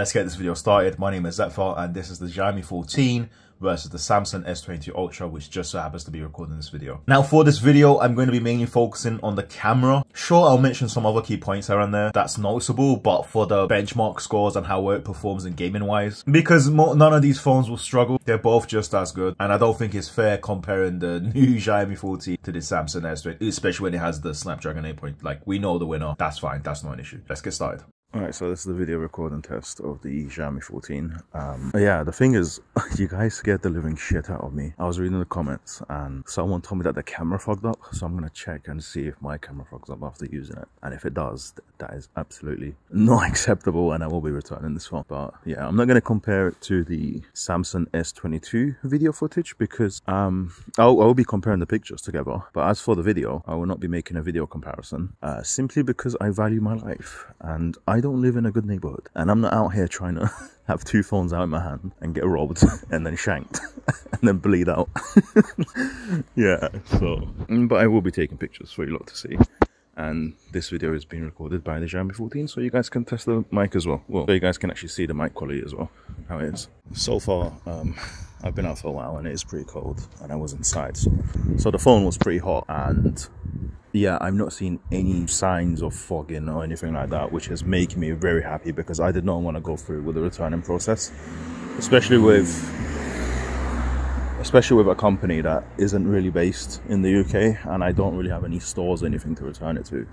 Let's get this video started. My name is Xeptha and this is the Xiaomi 14 versus the Samsung S22 Ultra, which just so happens to be recording this video. Now for this video, I'm going to be mainly focusing on the camera. Sure, I'll mention some other key points here and there that's noticeable, but for the benchmark scores and how it performs in gaming wise, because none of these phones will struggle. They're both just as good, and I don't think it's fair comparing the new Xiaomi 14 to the Samsung S22, especially when it has the Snapdragon 8 point. Like, we know the winner. That's fine. That's not an issue. Let's get started. Alright, so this is the video recording test of the Xiaomi 14. Yeah, the thing is, you guys scared the living shit out of me. I was reading the comments and someone told me that the camera fogged up, so I'm going to check and see if my camera fogs up after using it. And if it does, that is absolutely not acceptable and I will be returning this phone. But yeah, I'm not going to compare it to the Samsung S22 video footage because I'll be comparing the pictures together. But as for the video, I will not be making a video comparison simply because I value my life and I don't live in a good neighborhood, and I'm not out here trying to have two phones out in my hand and get robbed and then shanked and then bleed out. Yeah, so but I will be taking pictures for you lot to see, and this video is being recorded by the Xiaomi 14 so you guys can test the mic as well, so you guys can actually see the mic quality as well, how it is. So far I've been out for a while and it is pretty cold and I was inside, so the phone was pretty hot, and yeah, I've not seen any signs of fogging or anything like that, which is making me very happy because I did not want to go through with the returning process, especially with a company that isn't really based in the UK, and I don't really have any stores or anything to return it to.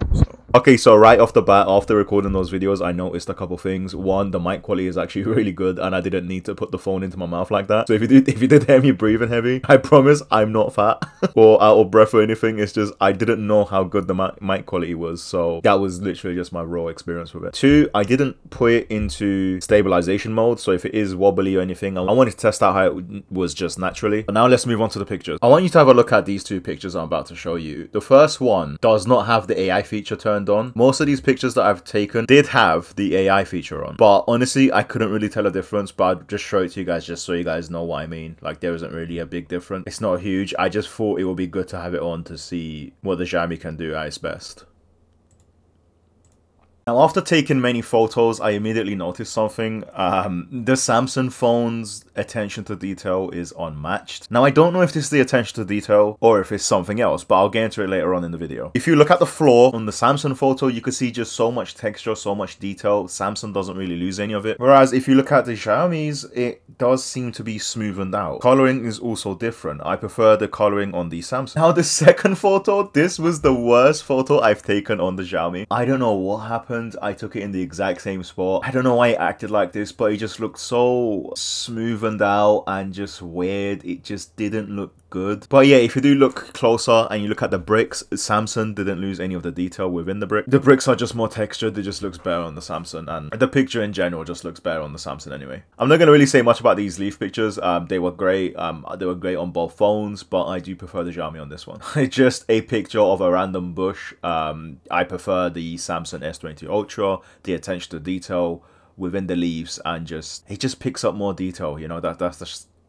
Okay, so right off the bat, after recording those videos, I noticed a couple things. One, the mic quality is actually really good, and I didn't need to put the phone into my mouth like that. So if you did hear me breathing heavy, I promise I'm not fat or out of breath or anything. It's just I didn't know how good the mic quality was, so that was literally just my raw experience with it. Two, I didn't put it into stabilization mode, so if it is wobbly or anything, I wanted to test out how it was just naturally. But now let's move on to the pictures. I want you to have a look at these two pictures I'm about to show you. The first one does not have the AI feature turned on. Most of these pictures that I've taken did have the AI feature on, but honestly I couldn't really tell a difference, but I'll just show it to you guys just so you guys know what I mean. Like, there isn't really a big difference. It's not huge. I just thought it would be good to have it on to see what the Xiaomi can do at its best. Now, after taking many photos, I immediately noticed something. The Samsung phone's attention to detail is unmatched. Now, I don't know if this is the attention to detail or if it's something else, but I'll get into it later on in the video. If you look at the floor on the Samsung photo, you can see just so much texture, so much detail. Samsung doesn't really lose any of it. Whereas if you look at the Xiaomi's, it does seem to be smoothened out. Coloring is also different. I prefer the coloring on the Samsung. Now, the second photo, this was the worst photo I've taken on the Xiaomi. I don't know what happened. I took it in the exact same spot. I don't know why it acted like this, but it just looked so smoothened out and just weird. It just didn't look good. But yeah, if you do look closer and you look at the bricks, Samsung didn't lose any of the detail within the brick. The bricks are just more textured. It just looks better on the Samsung, and the picture in general just looks better on the Samsung anyway. I'm not going to really say much about these leaf pictures. They were great. They were great on both phones, but I do prefer the Xiaomi on this one. It's just a picture of a random bush. I prefer the Samsung S22 Ultra, the attention to detail within the leaves, and it just picks up more detail, you know.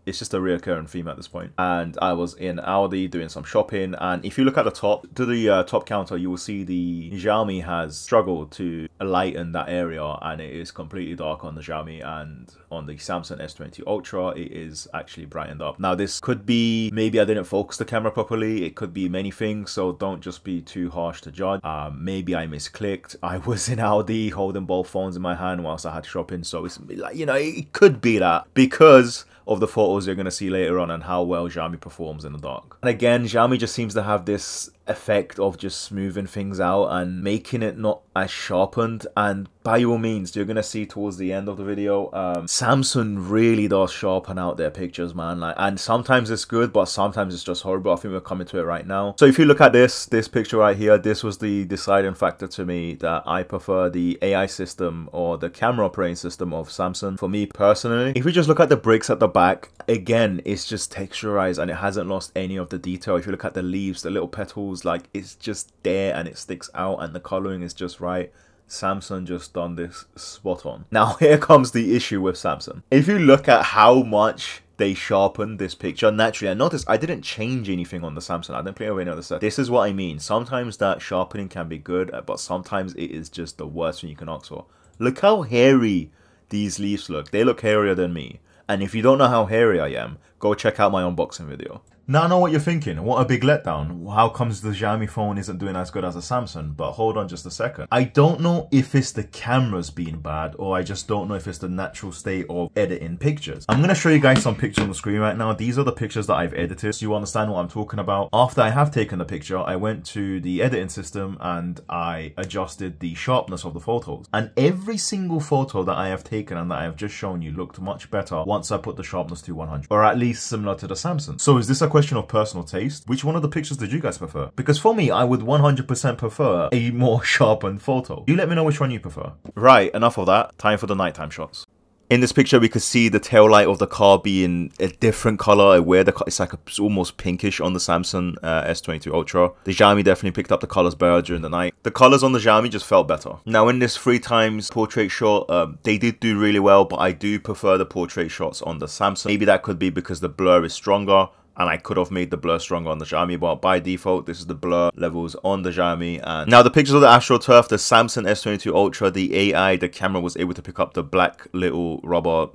It's just a reoccurring theme at this point. And I was in Aldi doing some shopping, and if you look at the top, to the top counter, you will see the Xiaomi has struggled to lighten that area, and it is completely dark on the Xiaomi, and on the Samsung S22 Ultra, it is actually brightened up. Now, this could be, maybe I didn't focus the camera properly, it could be many things, so don't just be too harsh to judge. Maybe I misclicked. I was in Aldi holding both phones in my hand whilst I had shopping, so it's like, you know, it could be that because of the photos you're going to see later on and how well Xiaomi performs in the dark. And again, Xiaomi just seems to have this effect of just smoothing things out and making it not as sharpened. And by all means, you're gonna see towards the end of the video, Samsung really does sharpen out their pictures, man. Like, and sometimes it's good, but sometimes it's just horrible. I think we're coming to it right now. So if you look at this picture right here, this was the deciding factor to me that I prefer the AI system or the camera operating system of Samsung. For me personally, if you just look at the bricks at the back, again, it's just texturized and it hasn't lost any of the detail. If you look at the leaves, the little petals, like, it's just there and it sticks out and the coloring is just right. Samsung just done this spot on. Now here comes the issue with Samsung. If you look at how much they sharpened this picture, naturally, I noticed I didn't change anything on the Samsung. I didn't play with any other set. This is what I mean. Sometimes that sharpening can be good, but sometimes it is just the worst thing you can ask for. Look how hairy these leaves look. They look hairier than me. And if you don't know how hairy I am, go check out my unboxing video. Now I know what you're thinking, what a big letdown. How comes the Xiaomi phone isn't doing as good as a Samsung? But hold on just a second. I don't know if it's the cameras being bad, or I just don't know if it's the natural state of editing pictures. I'm going to show you guys some pictures on the screen right now. These are the pictures that I've edited, so you understand what I'm talking about. After I have taken the picture, I went to the editing system and I adjusted the sharpness of the photos. And every single photo that I have taken and that I have just shown you looked much better once I put the sharpness to 100, or at least similar to the Samsung. So is this a question of personal taste? Which one of the pictures did you guys prefer? Because for me, I would 100% prefer a more sharpened photo. You let me know which one you prefer. Right, enough of that. Time for the nighttime shots. In this picture, we could see the tail light of the car being a different color. It's like it's almost pinkish on the Samsung S22 Ultra. The Xiaomi definitely picked up the colors better during the night. The colors on the Xiaomi just felt better. Now, in this 3x portrait shot, they did do really well, but I do prefer the portrait shots on the Samsung. Maybe that could be because the blur is stronger, and I could have made the blur stronger on the Xiaomi, but by default, this is the blur levels on the Xiaomi. And now the pictures of the AstroTurf, the Samsung S22 Ultra, the AI, the camera was able to pick up the black little rubber,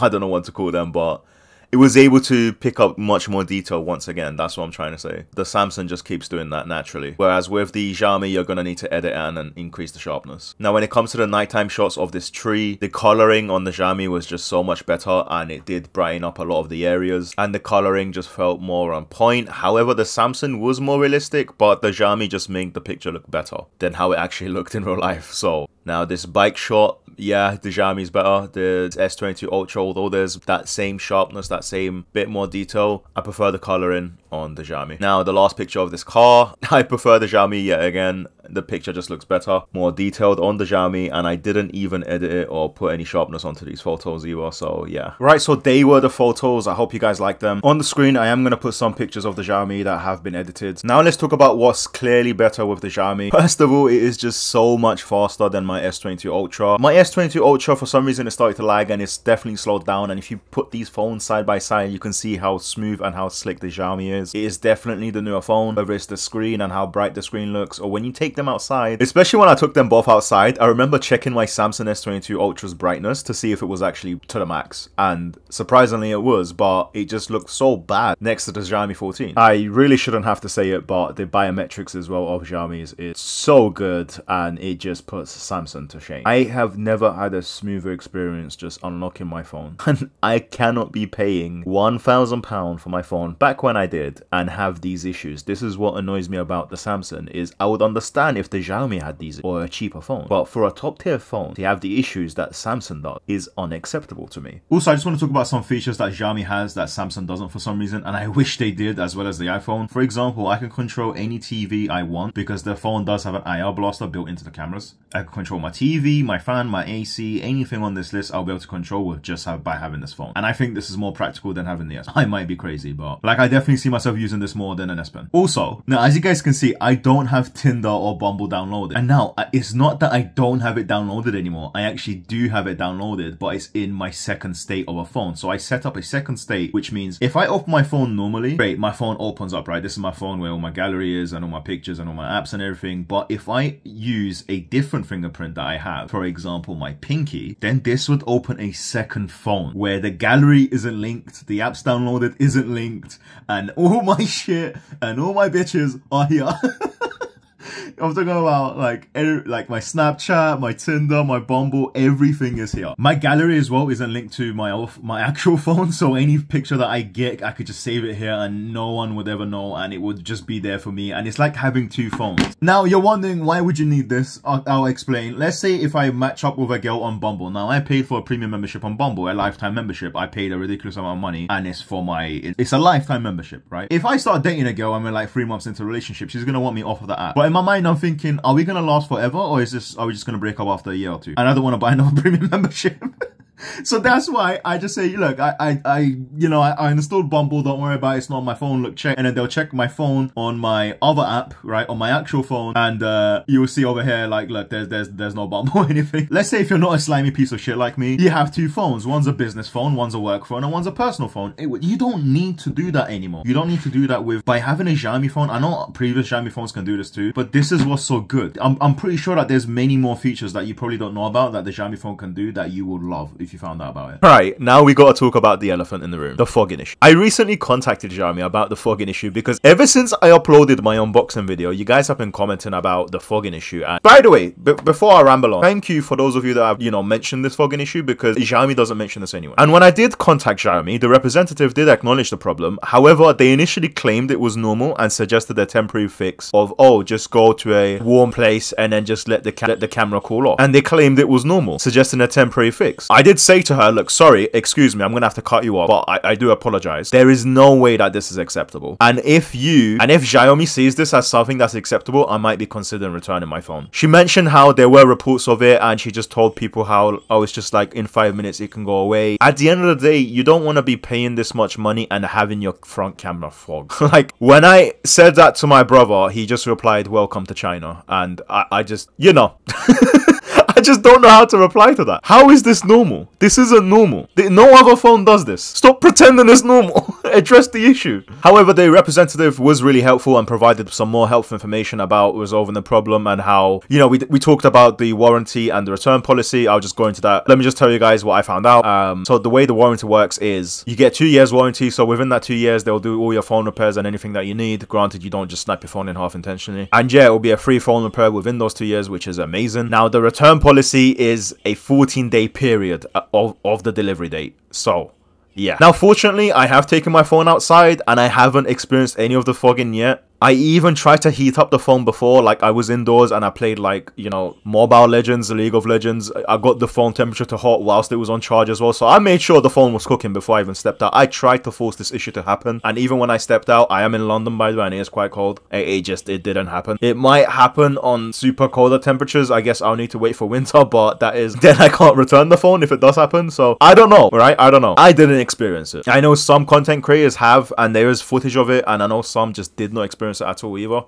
I don't know what to call them, but it was able to pick up much more detail once again. That's what I'm trying to say. The Samsung just keeps doing that naturally. Whereas with the Xiaomi, you're going to need to edit and increase the sharpness. Now, when it comes to the nighttime shots of this tree, the coloring on the Xiaomi was just so much better, and it did brighten up a lot of the areas, and the coloring just felt more on point. However, the Samsung was more realistic, but the Xiaomi just made the picture look better than how it actually looked in real life. So now this bike shot, yeah, the Xiaomi is better. The S22 Ultra, although there's that same sharpness, that same bit more detail, I prefer the coloring on the Xiaomi. Now, the last picture of this car, I prefer the Xiaomi yet again. The picture just looks better, more detailed on the Xiaomi, and I didn't even edit it or put any sharpness onto these photos either, so yeah. Right, so they were the photos. I hope you guys like them. On the screen, I am going to put some pictures of the Xiaomi that have been edited. Now let's talk about what's clearly better with the Xiaomi. First of all, it is just so much faster than my S22 Ultra. My S22 Ultra, for some reason, it started to lag, and it's definitely slowed down, and if you put these phones side by side, you can see how smooth and how slick the Xiaomi is. It is definitely the newer phone, whether it's the screen and how bright the screen looks, or when you take them outside. Especially when I took them both outside, I remember checking my Samsung S22 Ultra's brightness to see if it was actually to the max, and surprisingly it was, but it just looked so bad next to the Xiaomi 14. I really shouldn't have to say it, but the biometrics as well of Xiaomi's is so good, and it just puts Samsung to shame. I have never had a smoother experience just unlocking my phone, and I cannot be paying £1,000 for my phone back when I did and have these issues. This is what annoys me about the Samsung, is I would understand if the Xiaomi had these or a cheaper phone, but for a top tier phone to have the issues that Samsung does is unacceptable to me. Also, I just want to talk about some features that Xiaomi has that Samsung doesn't for some reason, and I wish they did, as well as the iPhone. For example, I can control any TV I want because the phone does have an IR blaster built into the cameras. I can control my TV, my fan, my AC, anything on this list I'll be able to control with just by having this phone. And I think this is more practical than having the S. I might be crazy, but like I definitely see myself using this more than an S Pen. Also, now as you guys can see, I don't have Tinder or Bumble downloaded. And now, it's not that I don't have it downloaded anymore. I actually do have it downloaded, but it's in my second state of a phone. So I set up a second state, which means if I open my phone normally, great, my phone opens up, right? This is my phone where all my gallery is and all my pictures and all my apps and everything. But if I use a different fingerprint that I have, for example, my pinky, then this would open a second phone where the gallery isn't linked, the apps downloaded isn't linked, and all my shit and all my bitches are here. I'm talking about like my Snapchat, my Tinder, my Bumble, everything is here. My gallery as well isn't linked to my actual phone, so any picture that I get, I could just save it here and no one would ever know, and it would just be there for me, and it's like having two phones. Now you're wondering, why would you need this? I'll explain. Let's say if I match up with a girl on Bumble. Now I paid for a premium membership on Bumble, a lifetime membership. I paid a ridiculous amount of money, and it's a lifetime membership, right? If I start dating a girl and we're like 3 months into a relationship, she's gonna want me off of the app. But in my mind, I'm thinking, are we gonna last forever, or are we just gonna break up after a year or two? And I don't want to buy another premium membership. So that's why I just say, look, I installed Bumble. Don't worry about it. It's not on my phone. Look, check. And then they'll check my phone on my other app, right? On my actual phone. And, you will see over here, like, look, there's no Bumble or anything. Let's say if you're not a slimy piece of shit like me, you have two phones. One's a business phone, one's a work phone, and one's a personal phone. You don't need to do that anymore. You don't need to do that by having a Xiaomi phone. I know previous Xiaomi phones can do this too, but this is what's so good. I'm pretty sure that there's many more features that you probably don't know about that the Xiaomi phone can do that you would love if you found out about it. Right, now we gotta talk about the elephant in the room, the fogging issue. I recently contacted Xiaomi about the fogging issue because ever since I uploaded my unboxing video, you guys have been commenting about the fogging issue. And by the way, before I ramble on, thank you for those of you that have, mentioned this fogging issue, because Xiaomi doesn't mention this anyway. And when I did contact Xiaomi, the representative did acknowledge the problem. However, they initially claimed it was normal and suggested a temporary fix of, oh, just go to a warm place and then just let the camera cool off. And they claimed it was normal, suggesting a temporary fix. I did say to her, look, sorry, excuse me, I'm gonna have to cut you off, but I do apologize. There is no way that this is acceptable. And if Xiaomi sees this as something that's acceptable, I might be considering returning my phone. She mentioned how there were reports of it, and she just told people how, oh, it's just like in 5 minutes it can go away. At the end of the day, you don't want to be paying this much money and having your front camera fogged. Like, when I said that to my brother, he just replied, welcome to China. And I just, I just don't know how to reply to that. How is this normal? This isn't normal. No other phone does this. Stop pretending it's normal. Address the issue. However, the representative was really helpful and provided some more helpful information about resolving the problem and how, we talked about the warranty and the return policy. I'll just go into that. Let me just tell you guys what I found out. So the way the warranty works is you get 2 years warranty. So within that 2 years, they'll do all your phone repairs and anything that you need. Granted, you don't just snap your phone in half intentionally. And yeah, it will be a free phone repair within those 2 years, which is amazing. Now, the return policy is a 14-day period of the delivery date. So yeah. Now, fortunately, I have taken my phone outside and I haven't experienced any of the fogging yet. I even tried to heat up the phone before, like I was indoors and I played like, Mobile Legends, League of Legends. I got the phone temperature to hot whilst it was on charge as well. So I made sure the phone was cooking before I even stepped out. I tried to force this issue to happen. And even when I stepped out, I am in London, by the way, and it is quite cold. It didn't happen. It might happen on super colder temperatures. I guess I'll need to wait for winter, but then I can't return the phone if it does happen. So I don't know, right? I don't know. I didn't experience it. I know some content creators have, and there is footage of it. And I know some just did not experience it at all either.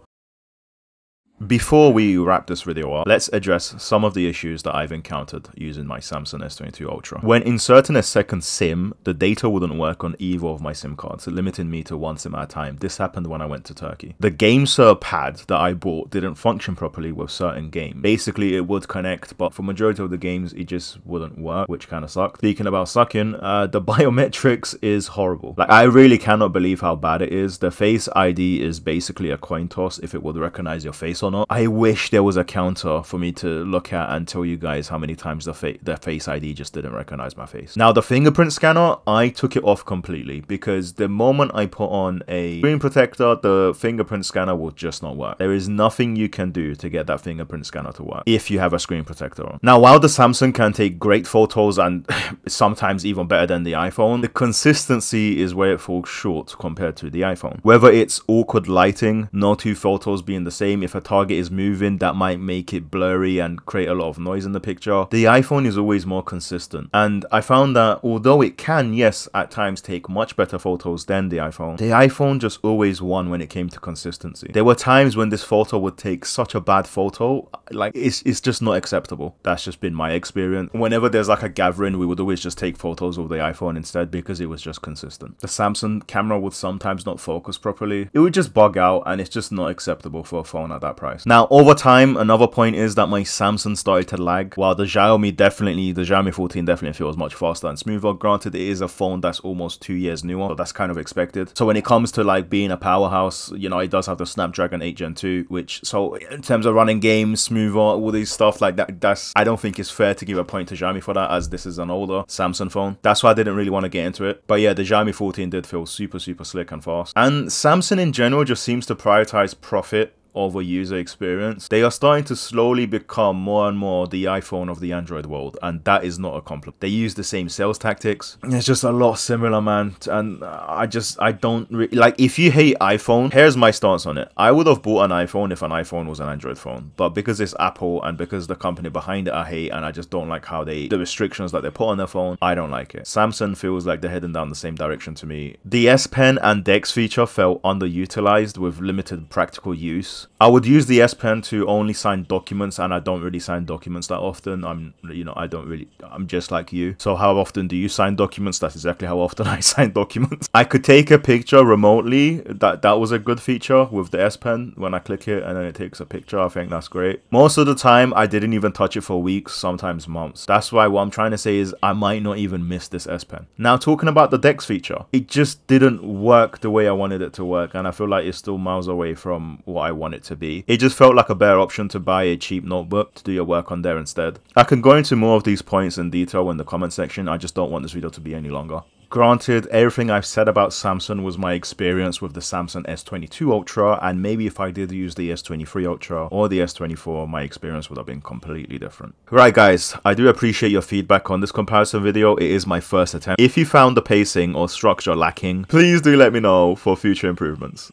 Before we wrap this video up, let's address some of the issues that I've encountered using my Samsung S22 Ultra. When inserting a second SIM, the data wouldn't work on either of my SIM cards, limiting me to one SIM at a time. This happened when I went to Turkey. The GameSir pad that I bought didn't function properly with certain games. Basically, it would connect, but for majority of the games, it just wouldn't work, which kind of sucked. Speaking about sucking, the biometrics is horrible. Like, I really cannot believe how bad it is. The Face ID is basically a coin toss if it would recognize your face or not. I wish there was a counter for me to look at and tell you guys how many times the Face ID just didn't recognize my face. Now, the fingerprint scanner, I took it off completely because the moment I put on a screen protector, the fingerprint scanner will just not work. There is nothing you can do to get that fingerprint scanner to work if you have a screen protector on. Now, while the Samsung can take great photos and sometimes even better than the iPhone, the consistency is where it falls short compared to the iPhone. Whether it's awkward lighting, no two photos being the same, if a target is moving, that might make it blurry and create a lot of noise in the picture. The iPhone is always more consistent, and I found that although it can, yes, at times take much better photos than the iPhone just always won when it came to consistency. There were times when this photo would take such a bad photo, like it's just not acceptable. That's just been my experience. Whenever there's like a gathering, we would always just take photos of the iPhone instead because it was just consistent. The Samsung camera would sometimes not focus properly. It would just bug out, and it's just not acceptable for a phone at that price. Now, over time, another point is that my Samsung started to lag, while the Xiaomi 14 definitely feels much faster and smoother. Granted, it is a phone that's almost 2 years newer, so that's kind of expected. So when it comes to like being a powerhouse, it does have the Snapdragon 8 Gen 2, which, so in terms of running games smoother, all these stuff like that, I don't think it's fair to give a point to Xiaomi for that, as this is an older Samsung phone. That's why I didn't really want to get into it. But yeah, the Xiaomi 14 did feel super, super slick and fast. And Samsung in general just seems to prioritize profit over user experience. They are starting to slowly become more and more the iPhone of the Android world, and that is not a compliment. They use the same sales tactics. It's just a lot similar, man. And I don't really like. If you hate iPhone, here's my stance on it. I would have bought an iPhone if an iPhone was an Android phone, but because it's Apple and because the company behind it I hate, and I just don't like how the restrictions that they put on their phone, I don't like it. Samsung feels like they're heading down the same direction to me. The S Pen and Dex feature felt underutilized with limited practical use. I would use the S Pen to only sign documents, and I don't really sign documents that often. I'm just like you. So how often do you sign documents? That's exactly how often I sign documents. I could take a picture remotely. That was a good feature with the S Pen. When I click it and then it takes a picture, I think that's great. Most of the time, I didn't even touch it for weeks, sometimes months. That's why what I'm trying to say is I might not even miss this S Pen. Now, talking about the Dex feature, it just didn't work the way I wanted it to work, and I feel like it's still miles away from what I want it to be. It just felt like a better option to buy a cheap notebook to do your work on there instead. I can go into more of these points in detail in the comment section. I just don't want this video to be any longer. Granted, everything I've said about Samsung was my experience with the Samsung S22 Ultra, and maybe if I did use the S23 Ultra or the S24, my experience would have been completely different. Right guys, I do appreciate your feedback on this comparison video. It is my first attempt. If you found the pacing or structure lacking, please do let me know for future improvements.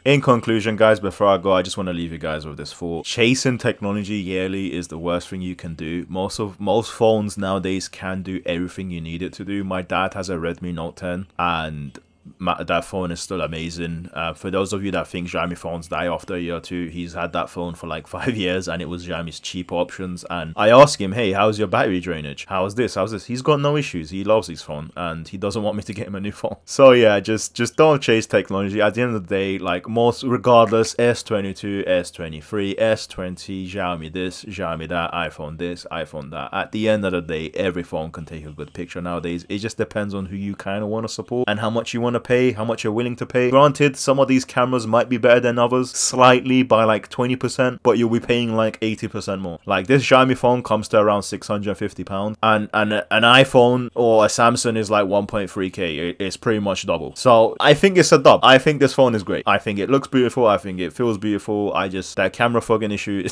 In conclusion, guys, before I go, I just want to leave you guys with this thought. Chasing technology yearly is the worst thing you can do. Most phones nowadays can do everything you need it to do. My dad has a Redmi Note 10, and that phone is still amazing. For those of you that think Xiaomi phones die after a year or two, he's had that phone for like 5 years, and it was Xiaomi's cheap options. And I asked him, hey, how's your battery drainage? How's this? How's this? He's got no issues. He loves his phone, and he doesn't want me to get him a new phone. So yeah, just don't chase technology. At the end of the day, like most, regardless, S22, S23, S20, Xiaomi this, Xiaomi that, iPhone this, iPhone that. At the end of the day, every phone can take a good picture nowadays. It just depends on who you kind of want to support and how much you want to pay, how much you're willing to pay. Granted, some of these cameras might be better than others, slightly by like 20%, but you'll be paying like 80% more. Like this Xiaomi phone comes to around £650, and an iPhone or a Samsung is like 1.3k. It's pretty much double. So I think it's a dub. I think this phone is great. I think it looks beautiful. I think it feels beautiful. That camera fucking issue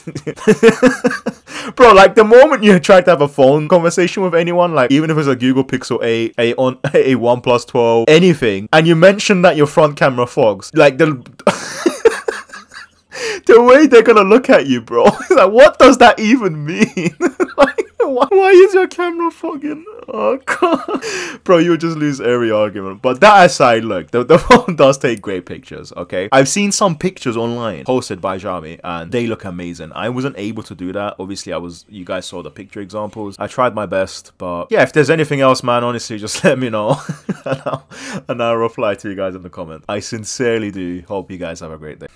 bro, like the moment you try to have a phone conversation with anyone, like even if it's a Google Pixel 8, a OnePlus 12, anything, and you mention that your front camera fogs, like the way they're gonna look at you, bro, like what does that even mean? Like why is your camera fogging? Oh god, bro, you would just lose every argument. But that aside, look, the phone does take great pictures. Okay, I've seen some pictures online posted by Xiaomi, and they look amazing. I wasn't able to do that. Obviously, you guys saw the picture examples. I tried my best, but yeah, if there's anything else, man, honestly, just let me know, and I'll reply to you guys in the comments. I sincerely do hope you guys have a great day.